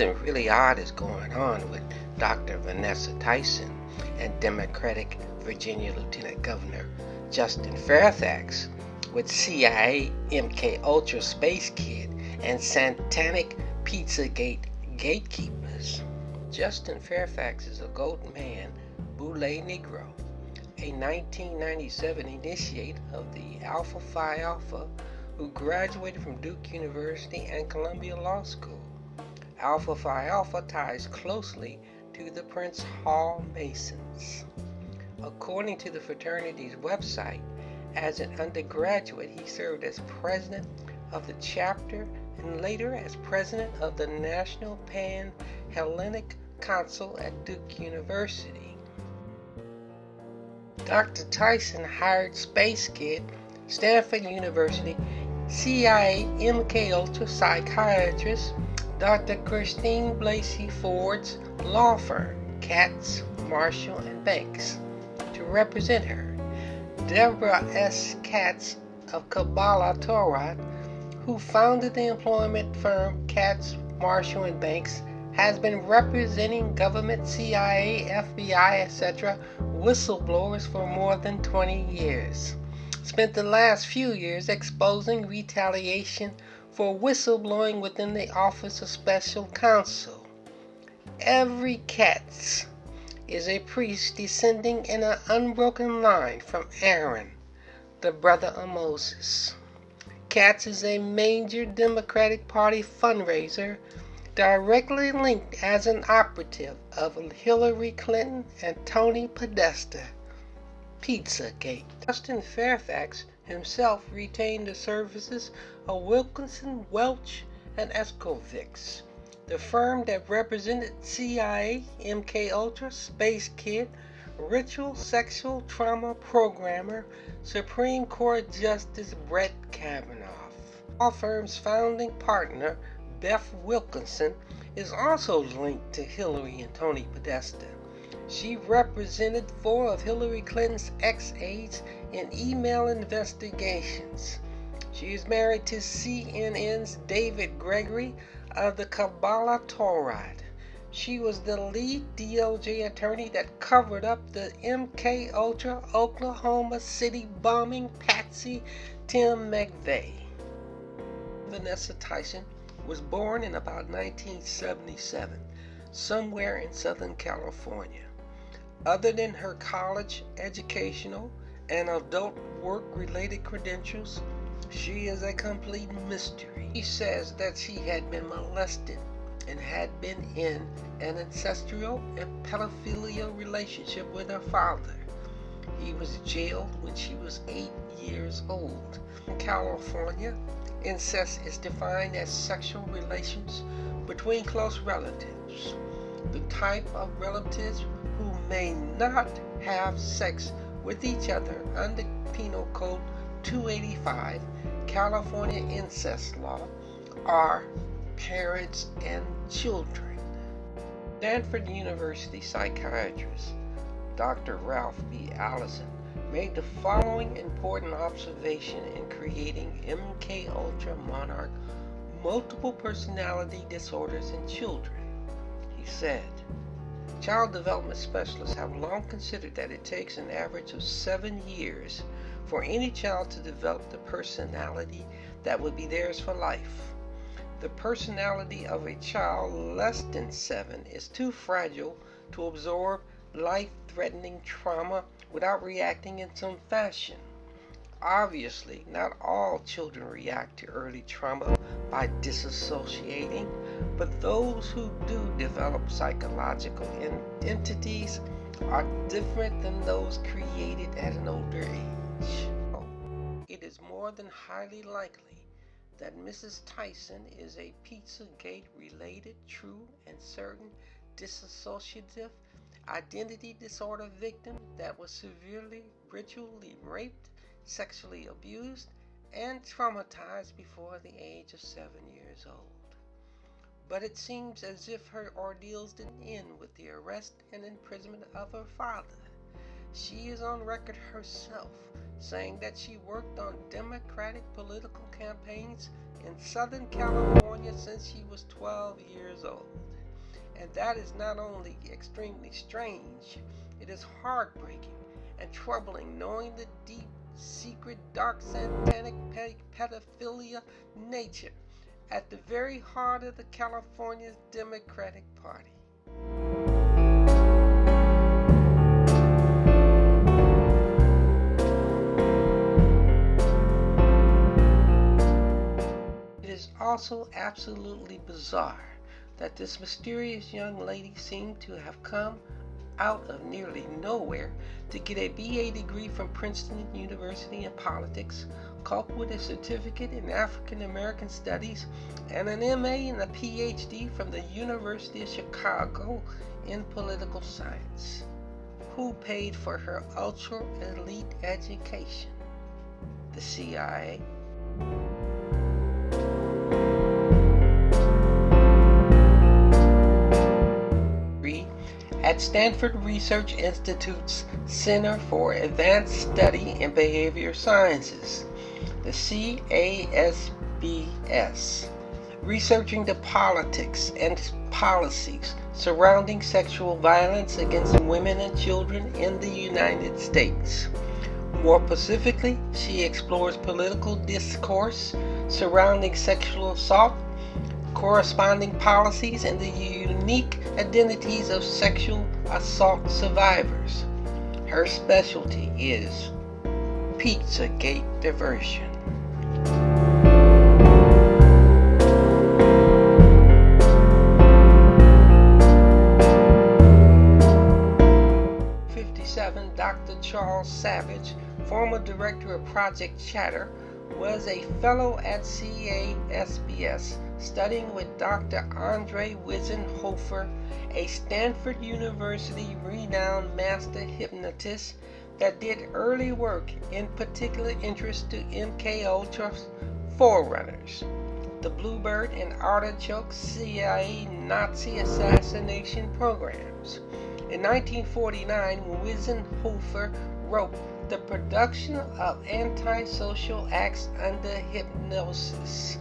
Something really odd is going on with Dr. Vanessa Tyson and Democratic Virginia Lieutenant Governor Justin Fairfax, with CIA MK Ultra Space Kid and Satanic Pizzagate gatekeepers. Justin Fairfax is a Goat Man, Boule Negro, a 1997 initiate of the Alpha Phi Alpha who graduated from Duke University and Columbia Law School. Alpha Phi Alpha ties closely to the Prince Hall Masons. According to the fraternity's website, as an undergraduate, he served as president of the chapter and later as president of the National Pan-Hellenic Council at Duke University. Dr. Tyson hired Space Kid, Stanford University, CIA MK Ultra psychiatrist Dr. Christine Blasey Ford's law firm, Katz, Marshall & Banks, to represent her. Deborah S. Katz of Kabbalah Torah, who founded the employment firm Katz, Marshall & Banks, has been representing government, CIA, FBI, etc. whistleblowers for more than 20 years. Spent the last few years exposing retaliation for whistleblowing within the Office of Special Counsel. Every Katz is a priest descending in an unbroken line from Aaron, the brother of Moses. Katz is a major Democratic Party fundraiser directly linked as an operative of Hillary Clinton and Tony Podesta. Pizzagate. Justin Fairfax himself retained the services of Wilkinson, Welch, and Escovix, the firm that represented CIA, MK Ultra, Space Kid, ritual sexual trauma programmer, Supreme Court Justice Brett Kavanaugh. Law firm's founding partner, Beth Wilkinson, is also linked to Hillary and Tony Podesta. She represented 4 of Hillary Clinton's ex-aides in email investigations. She is married to CNN's David Gregory of the Kabbalah Torah. She was the lead DOJ attorney that covered up the MK Ultra Oklahoma City bombing patsy Tim McVeigh. Vanessa Tyson was born in about 1977, somewhere in Southern California. Other than her college, educational, and adult work-related credentials, she is a complete mystery. She says that she had been molested and had been in an ancestral and pedophilia relationship with her father. He was jailed when she was 8 years old. In California, incest is defined as sexual relations between close relatives. The type of relatives who may not have sex with each other under Penal Code 285, California incest law, are parents and children. Stanford University psychiatrist Dr. Ralph B. Allison made the following important observation in creating MK Ultra Monarch multiple personality disorders in children. He said, child development specialists have long considered that it takes an average of 7 years for any child to develop the personality that would be theirs for life. The personality of a child less than 7 is too fragile to absorb life-threatening trauma without reacting in some fashion. Obviously, not all children react to early trauma by disassociating, but those who do develop psychological entities are different than those created at an older age. It is more than highly likely that Mrs. Tyson is a Pizzagate-related, true and certain dissociative identity disorder victim that was severely ritually raped, sexually abused, and traumatized before the age of 7 years old. But it seems as if her ordeals didn't end with the arrest and imprisonment of her father. She is on record herself saying that she worked on Democratic political campaigns in Southern California since she was 12 years old. And that is not only extremely strange, it is heartbreaking and troubling knowing the deep, secret, dark, satanic pedophilia nature at the very heart of the California's Democratic Party. It is also absolutely bizarre that this mysterious young lady seemed to have come out of nearly nowhere to get a BA degree from Princeton University in politics, coupled with a certificate in African American Studies and an MA and a PhD from the University of Chicago in political science. Who paid for her ultra-elite education? The CIA. At Stanford Research Institute's Center for Advanced Study in Behavior Sciences, the CASBS, researching the politics and policies surrounding sexual violence against women and children in the United States. More specifically, she explores political discourse surrounding sexual assault, corresponding policies, and the unique identities of sexual assault survivors. Her specialty is Pizzagate diversion. Dr. Charles Savage, former director of Project Chatter, was a fellow at CASBS, studying with Dr. Andre Wissenhofer, a Stanford University renowned master hypnotist that did early work in particular interest to MK Ultra's forerunners, the Bluebird and Artichoke CIA Nazi assassination programs. In 1949, Wissenhofer wrote The Production of Antisocial Acts Under Hypnosis,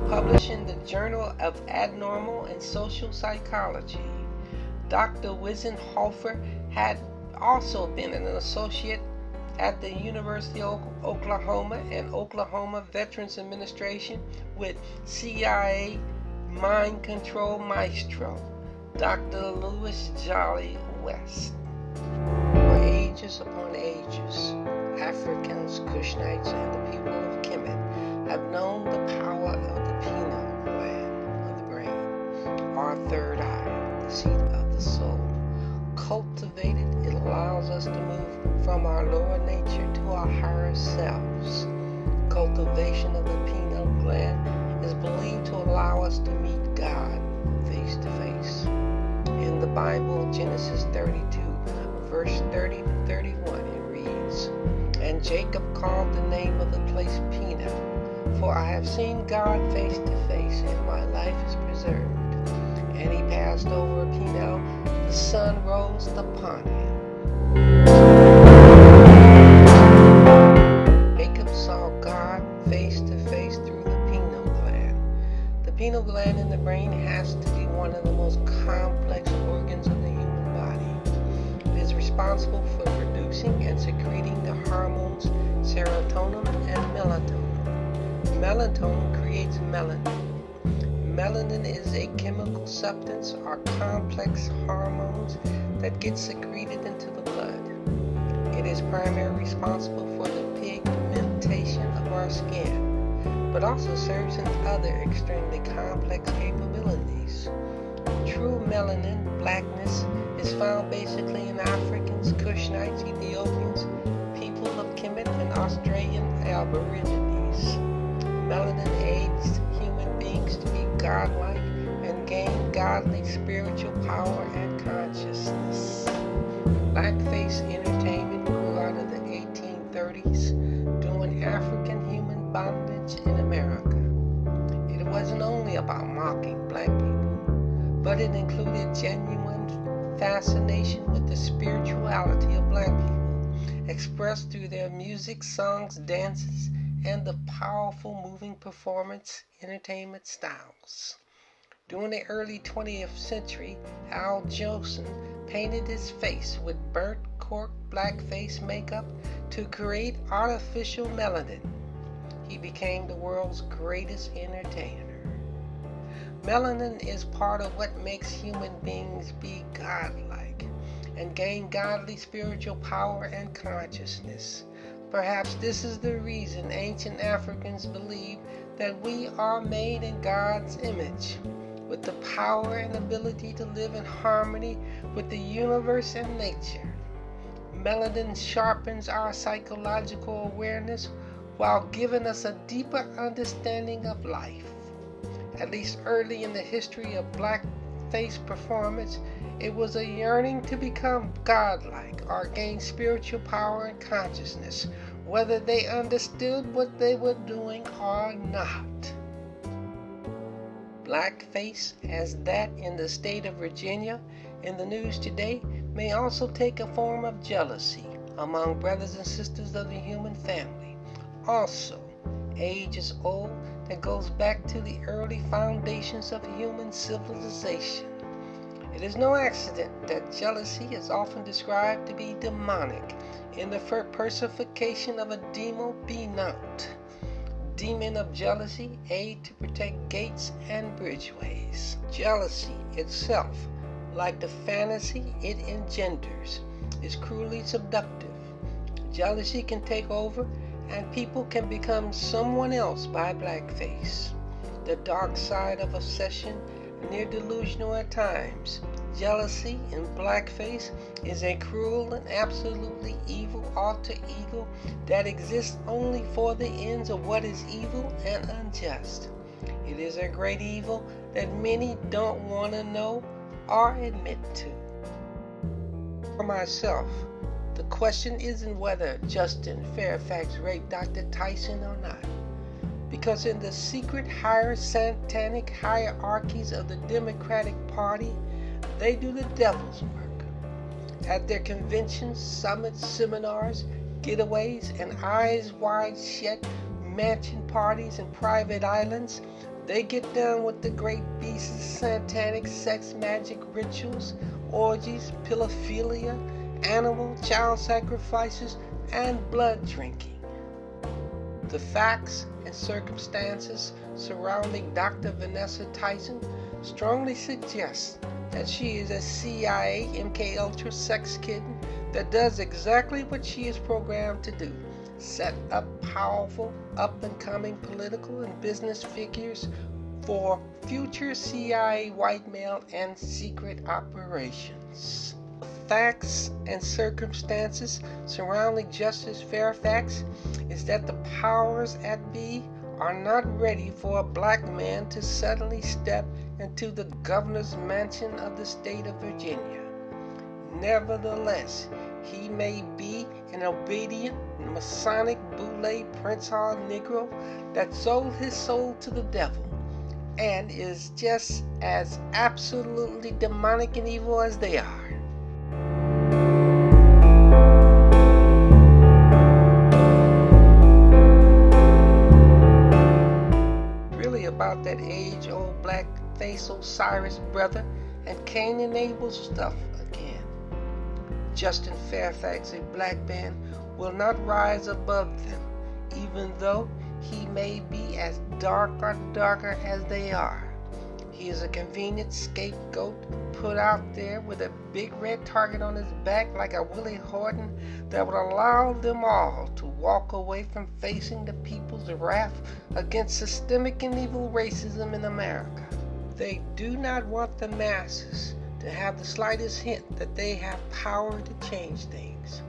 published in the Journal of Abnormal and Social Psychology. Dr. Wissenhofer had also been an associate at the University of Oklahoma and Oklahoma Veterans Administration with CIA mind control maestro, Dr. Louis Jolly West. For ages upon ages, Africans, Kushnites, and the people of Kemet have known the power of the pineal gland of the brain, our third eye, the seat of the soul. Cultivated, it allows us to move from our lower nature to our higher selves. Cultivation of the pineal gland is believed to allow us to meet God face to face. In the Bible, Genesis 32, verse 30 to 31, it reads, And Jacob called the name of the place Peniel, for I have seen God face to face, and my life is preserved. And he passed over Peniel, the sun rose upon him. Jacob saw God face to face through the pineal gland. The pineal gland in the brain has to be one of the most complex organs of the human body. It is responsible for producing and secreting the hormones serotonin and melatonin. Melatonin creates melanin. Melanin is a chemical substance or complex hormones that get secreted into the blood. It is primarily responsible for the pigmentation of our skin, but also serves in other extremely complex capabilities. True melanin, blackness, is found basically in Africans, Kushnites, Ethiopians, people of Kemet, and Australian Aborigines. Melanin aids human beings to be godlike and gain godly spiritual power and consciousness. Blackface entertainment grew out of the 1830s during African human bondage in America. It wasn't only about mocking black people, but it included genuine fascination with the spirituality of black people, expressed through their music, songs, dances, and the powerful moving performance entertainment styles. During the early 20th century, Al Jolson painted his face with burnt cork blackface makeup to create artificial melanin. He became the world's greatest entertainer. Melanin is part of what makes human beings be godlike and gain godly spiritual power and consciousness. Perhaps this is the reason ancient Africans believed that we are made in God's image, with the power and ability to live in harmony with the universe and nature. Melanin sharpens our psychological awareness while giving us a deeper understanding of life. At least early in the history of blackface performance, it was a yearning to become godlike or gain spiritual power and consciousness, whether they understood what they were doing or not. Blackface, as that in the state of Virginia in the news today, may also take a form of jealousy among brothers and sisters of the human family. Also, age is old that goes back to the early foundations of human civilization. It is no accident that jealousy is often described to be demonic in the personification of a demon Benot, demon of jealousy, aid to protect gates and bridgeways. Jealousy itself, like the fantasy it engenders, is cruelly seductive. Jealousy can take over and people can become someone else by blackface. The dark side of obsession, near delusional at times. Jealousy in blackface is a cruel and absolutely evil alter ego that exists only for the ends of what is evil and unjust. It is a great evil that many don't want to know or admit to. For myself, the question isn't whether Justin Fairfax raped Dr. Tyson or not, because in the secret higher satanic hierarchies of the Democratic Party, they do the devil's work. At their conventions, summits, seminars, getaways, and eyes wide shut mansion parties and private islands, they get down with the great beasts' satanic sex magic rituals, orgies, pedophilia, animal child sacrifices, and blood drinking. The facts and circumstances surrounding Dr. Vanessa Tyson strongly suggest that she is a CIA MKUltra sex kitten that does exactly what she is programmed to do: set up powerful, up-and-coming political and business figures for future CIA white male and secret operations. Facts and circumstances surrounding Justice Fairfax is that the powers at be are not ready for a black man to suddenly step into the governor's mansion of the state of Virginia. Nevertheless, he may be an obedient Masonic Boule Prince Hall Negro that sold his soul to the devil and is just as absolutely demonic and evil as they are. About that age-old blackface Osiris brother and Cain and Abel stuff again. Justin Fairfax, a black man, will not rise above them, even though he may be as dark or darker as they are. He is a convenient scapegoat put out there with a big red target on his back like a Willie Horton that would allow them all to walk away from facing the people's wrath against systemic and evil racism in America. They do not want the masses to have the slightest hint that they have power to change things.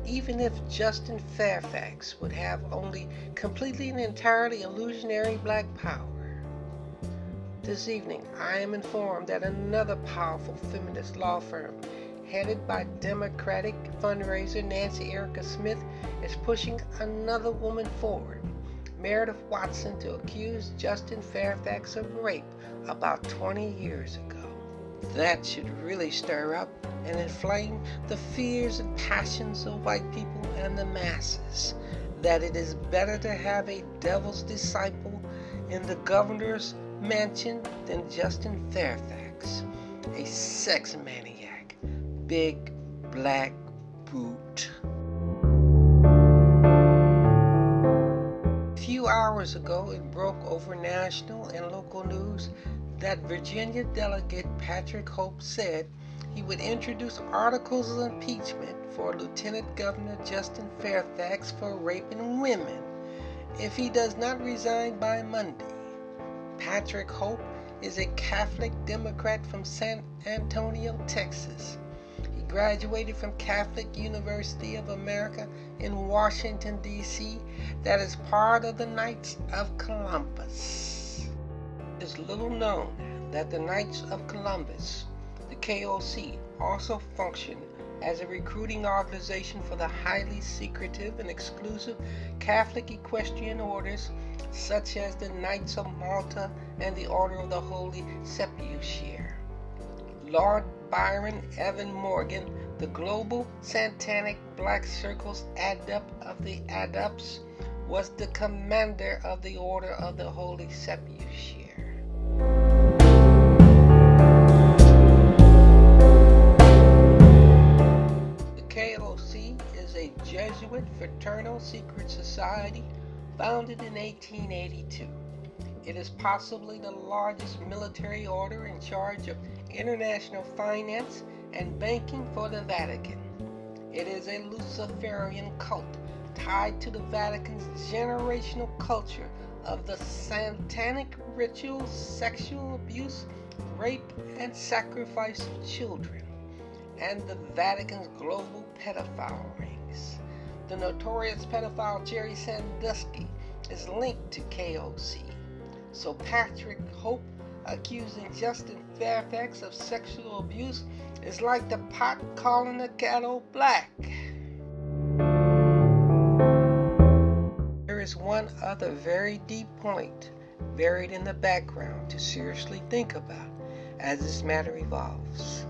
Even if Justin Fairfax would have only completely and entirely illusionary black power. This evening, I am informed that another powerful feminist law firm, headed by Democratic fundraiser Nancy Erica Smith, is pushing another woman forward, Meredith Watson, to accuse Justin Fairfax of rape about 20 years ago. That should really stir up and inflame the fears and passions of white people and the masses, that it is better to have a devil's disciple in the governors mentioned than Justin Fairfax, a sex maniac, big black brute. A few hours ago, it broke over national and local news that Virginia Delegate Patrick Hope said he would introduce articles of impeachment for Lieutenant Governor Justin Fairfax for raping women if he does not resign by Monday. Patrick Hope is a Catholic Democrat from San Antonio, Texas. He graduated from Catholic University of America in Washington, D.C. that is part of the Knights of Columbus. It is little known that the Knights of Columbus, the KOC, also function as a recruiting organization for the highly secretive and exclusive Catholic equestrian orders such as the Knights of Malta and the Order of the Holy Sepulchre. Lord Byron Evan Morgan, the global Satanic Black Circle's adept of the adepts, was the commander of the Order of the Holy Sepulchre. The KOC is a Jesuit fraternal secret society founded in 1882. It is possibly the largest military order in charge of international finance and banking for the Vatican. It is a Luciferian cult tied to the Vatican's generational culture of the satanic rituals, sexual abuse, rape, and sacrifice of children, and the Vatican's global pedophile rings. The notorious pedophile Jerry Sandusky is linked to KOC. So Patrick Hope accusing Justin Fairfax of sexual abuse is like the pot calling the kettle black. There is one other very deep point buried in the background to seriously think about as this matter evolves.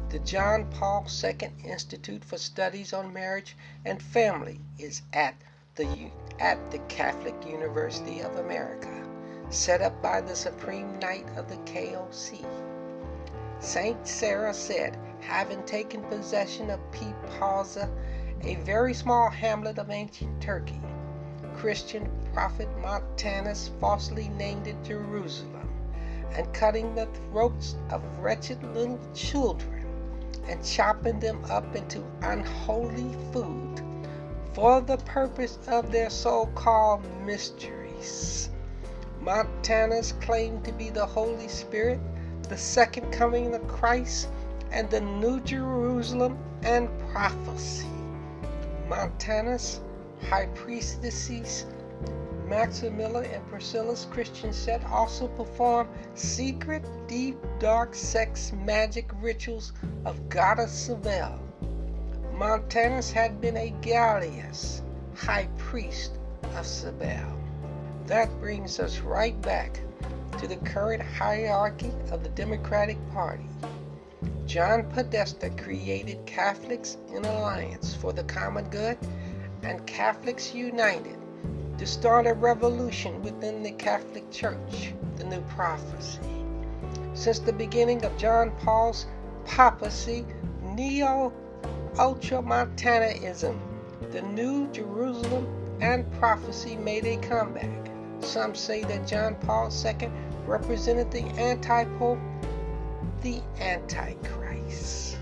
The John Paul II Institute for Studies on Marriage and Family is at the Catholic University of America, set up by the Supreme Knight of the KOC. Saint Sarah said, having taken possession of Pipazza, a very small hamlet of ancient Turkey, Christian prophet Montanus falsely named it Jerusalem, and cutting the throats of wretched little children and chopping them up into unholy food for the purpose of their so-called mysteries. Montanus claimed to be the Holy Spirit, the second coming of Christ, and the New Jerusalem and prophecy. Montanus, high priestesses Maximilla and Priscilla's Christian set also perform secret, deep, dark sex magic rituals of goddess Cybele. Montanus had been a Gallius, high priest of Cybele. That brings us right back to the current hierarchy of the Democratic Party. John Podesta created Catholics in Alliance for the Common Good and Catholics United to start a revolution within the Catholic Church, the New Prophecy. Since the beginning of John Paul's papacy, Neo-Ultramontanism, the New Jerusalem and prophecy made a comeback. Some say that John Paul II represented the anti-pope, the Antichrist.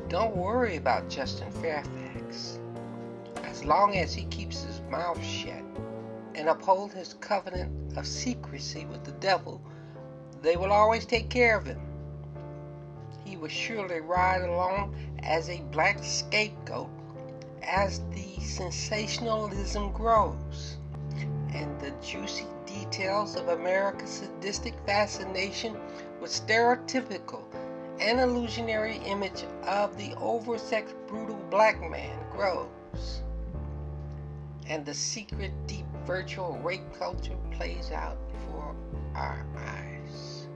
Don't worry about Justin Fairfax. As long as he keeps his mouth shut and uphold his covenant of secrecy with the devil, they will always take care of him. He will surely ride along as a black scapegoat as the sensationalism grows and the juicy details of America's sadistic fascination with stereotypical and illusionary image of the oversexed, brutal black man grows, and the secret, deep, virtual rape culture plays out before our eyes.